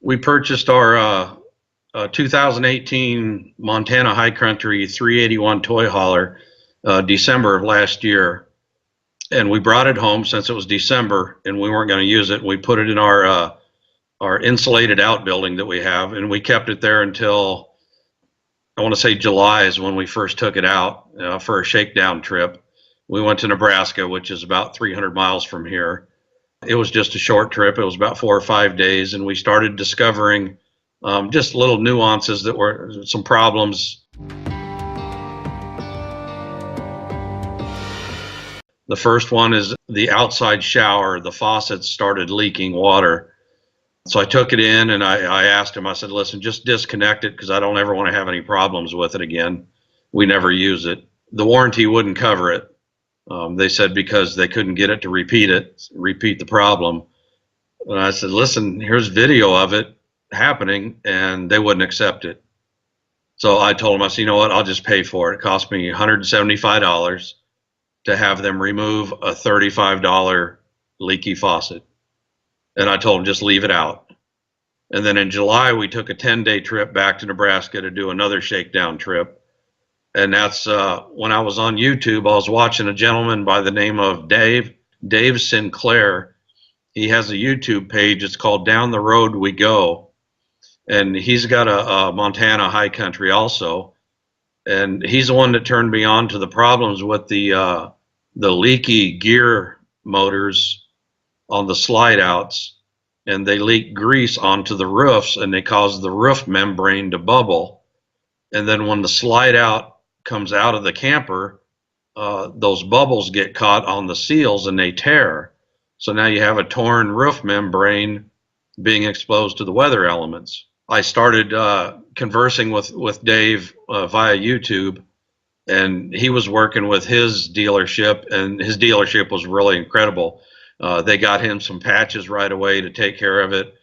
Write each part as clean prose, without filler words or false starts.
We purchased our 2018 Montana High Country 381 toy hauler December of last year, and we brought it home since it was December and we weren't going to use it. We put it in our insulated outbuilding that we have, and we kept it there until I want to say July is when we first took it out for a shakedown trip. We went to Nebraska, which is about 300 miles from here. It was just a short trip. It was about 4 or 5 days, and we started discovering just little nuances that were some problems. The first one is the outside shower. The faucet started leaking water. So I took it in and I asked him, I said, listen, just disconnect it because I don't ever want to have any problems with it again. We never use it. The warranty wouldn't cover it. They said because they couldn't get it to repeat the problem. And I said, listen, here's video of it happening, and they wouldn't accept it. So I told them, I said, you know what, I'll just pay for it. It cost me $175 to have them remove a $35 leaky faucet. And I told them just leave it out. And then in July, we took a 10-day trip back to Nebraska to do another shakedown trip. And that's when I was on YouTube, I was watching a gentleman by the name of Dave Sinclair. He has a YouTube page. It's called Down the Road We Go. And he's got a Montana High Country also. And he's the one that turned me on to the problems with the leaky gear motors on the slide outs, and they leak grease onto the roofs, and they cause the roof membrane to bubble. And then when the slide out comes out of the camper, those bubbles get caught on the seals and they tear. So now you have a torn roof membrane being exposed to the weather elements. I started conversing with Dave via YouTube, and he was working with his dealership, and his dealership was really incredible. They got him some patches right away to take care of it,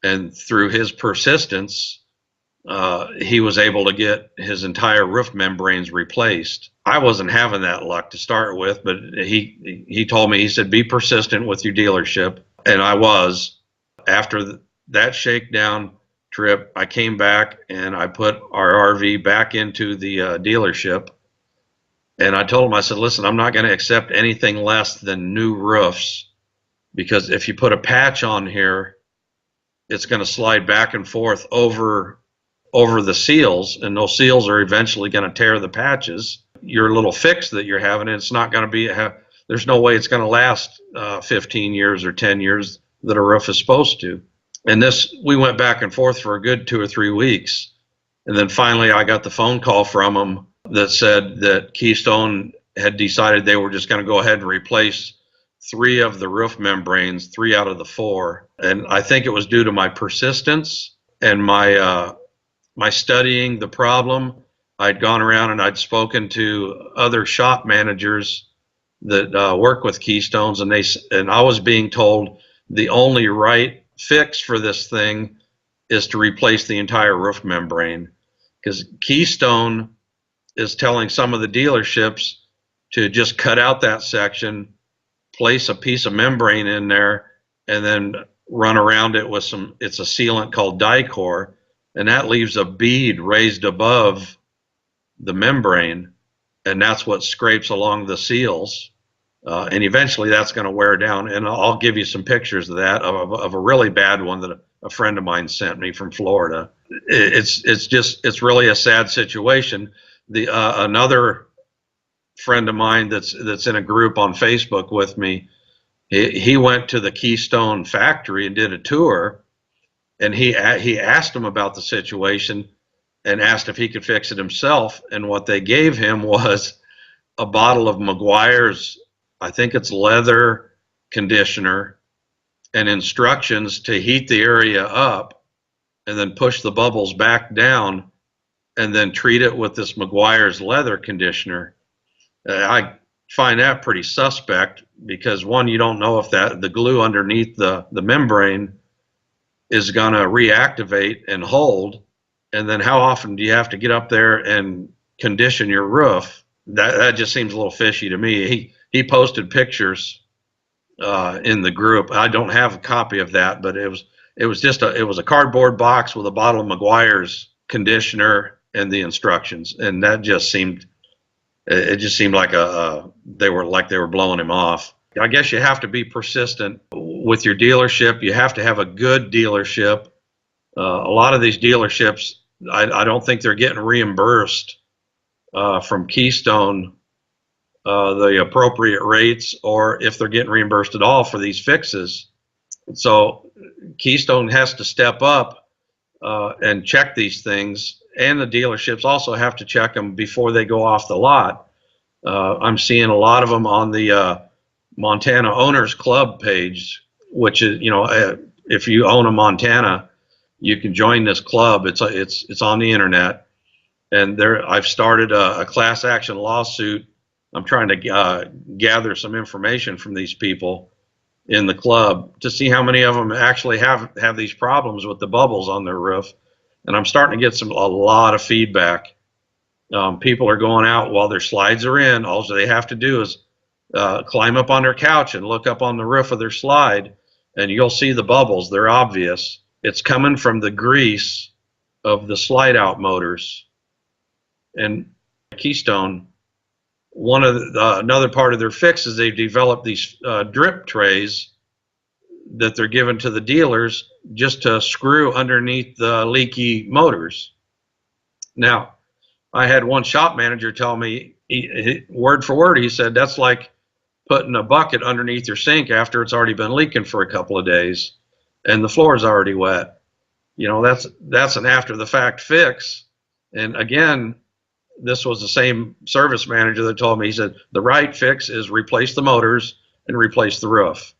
and through his persistence, he was able to get his entire roof membranes replaced. I wasn't having that luck to start with, but he told me, he said, be persistent with your dealership, and I was. After that shakedown trip, I came back and I put our RV back into the dealership, and I told him, I said, listen, I'm not going to accept anything less than new roofs, because if you put a patch on here, it's going to slide back and forth over the seals, and those seals are eventually going to tear the patches. Your little fix that you're having, it's not going to be, there's no way it's going to last 15 years or 10 years that a roof is supposed to. And this, we went back and forth for a good 2 or 3 weeks. And then finally I got the phone call from them that said that Keystone had decided they were just going to go ahead and replace 3 of the roof membranes, 3 out of the 4. And I think it was due to my persistence and my studying the problem. I'd gone around and I'd spoken to other shop managers that work with Keystones, and I was being told the only right fix for this thing is to replace the entire roof membrane, because Keystone is telling some of the dealerships to just cut out that section, place a piece of membrane in there, and then run around it with it's a sealant called Dicor, and that leaves a bead raised above the membrane, and that's what scrapes along the seals, and eventually that's going to wear down. And I'll give you some pictures of that, of a really bad one that a friend of mine sent me from Florida. It's really a sad situation. Another friend of mine that's in a group on Facebook with me, he went to the Keystone factory and did a tour, and he asked him about the situation and asked if he could fix it himself. And what they gave him was a bottle of Meguiar's, I think it's leather conditioner, and instructions to heat the area up and then push the bubbles back down and then treat it with this Meguiar's leather conditioner. I find that pretty suspect, because one, you don't know if the glue underneath the membrane is going to reactivate and hold, and then how often do you have to get up there and condition your roof? That just seems a little fishy to me. He posted pictures in the group. I don't have a copy of that, but It was just it was a cardboard box with a bottle of McGuire's conditioner and the instructions, and that just seemed, it just seemed like they were blowing him off. I guess you have to be persistent with your dealership. You have to have a good dealership. A lot of these dealerships, I don't think they're getting reimbursed from Keystone the appropriate rates, or if they're getting reimbursed at all for these fixes. So Keystone has to step up and check these things, and the dealerships also have to check them before they go off the lot. I'm seeing a lot of them on the Montana Owners Club page, which is, if you own a Montana, you can join this club. It's on the internet, and I've started a class action lawsuit. I'm trying to gather some information from these people in the club to see how many of them actually have these problems with the bubbles on their roof. And I'm starting to get a lot of feedback. People are going out while their slides are in. All they have to do is climb up on their couch and look up on the roof of their slide, and you'll see the bubbles. They're obvious. It's coming from the grease of the slide out motors. And Keystone, another part of their fix is they've developed these drip trays that they're given to the dealers just to screw underneath the leaky motors. Now, I had one shop manager tell me, word for word, he said, that's like putting a bucket underneath your sink after it's already been leaking for a couple of days and the floor is already wet. That's an after the fact fix. And again, this was the same service manager that told me, he said, the right fix is replace the motors and replace the roof.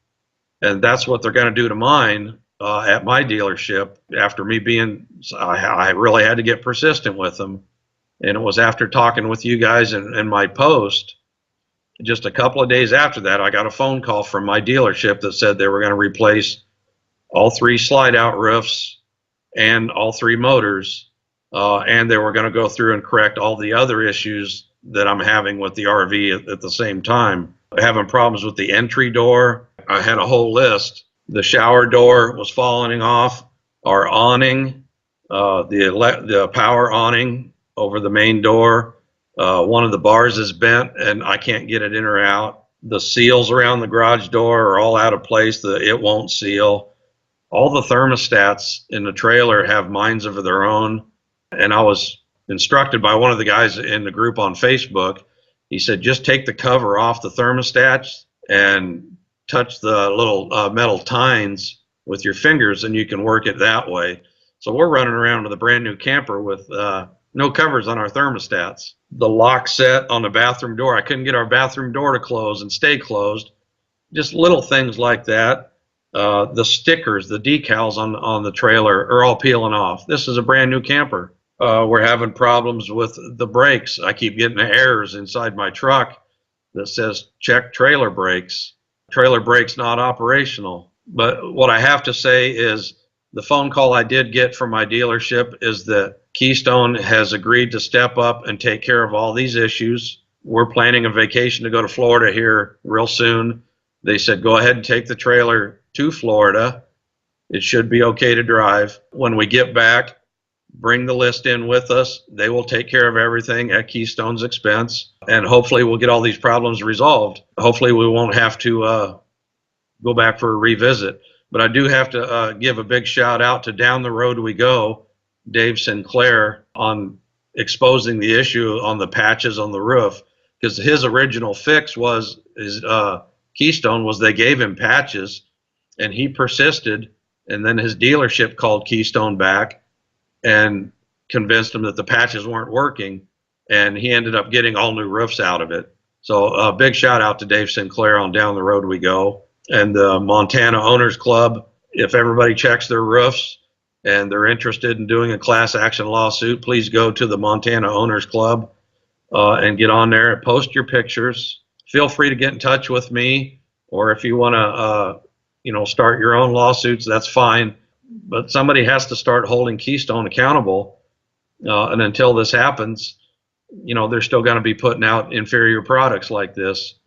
And that's what they're going to do to mine at my dealership. After me I really had to get persistent with them. And it was after talking with you guys and my post, just a couple of days after that, I got a phone call from my dealership that said they were going to replace all 3 slide out roofs and all 3 motors. And they were going to go through and correct all the other issues that I'm having with the RV at the same time. Having problems with the entry door. I had a whole list. The shower door was falling off. Our awning, the power awning over the main door. One of the bars is bent and I can't get it in or out. The seals around the garage door are all out of place. It won't seal. All the thermostats in the trailer have minds of their own. And I was instructed by one of the guys in the group on Facebook. He said, just take the cover off the thermostats and touch the little metal tines with your fingers and you can work it that way. So we're running around with a brand new camper with no covers on our thermostats. The lock set on the bathroom door, I couldn't get our bathroom door to close and stay closed. Just little things like that. The stickers, the decals on the trailer are all peeling off. This is a brand new camper. We're having problems with the brakes. I keep getting errors inside my truck that says check trailer brakes. Trailer brakes not operational. But what I have to say is the phone call I did get from my dealership is that Keystone has agreed to step up and take care of all these issues. We're planning a vacation to go to Florida here real soon. They said, go ahead and take the trailer to Florida. It should be okay to drive. When we get back, bring the list in with us. They will take care of everything at Keystone's expense. And hopefully we'll get all these problems resolved. Hopefully we won't have to go back for a revisit. But I do have to give a big shout out to Down the Road We Go, Dave Sinclair, on exposing the issue on the patches on the roof. Because his original fix Keystone was they gave him patches and he persisted, and then his dealership called Keystone back and convinced him that the patches weren't working, and he ended up getting all new roofs out of it. So a big shout out to Dave Sinclair on Down the Road We Go. And the Montana Owners Club, if everybody checks their roofs and they're interested in doing a class action lawsuit, please go to the Montana Owners Club and get on there and post your pictures. Feel free to get in touch with me, or if you want to start your own lawsuits, that's fine. But somebody has to start holding Keystone accountable. And until this happens, they're still going to be putting out inferior products like this.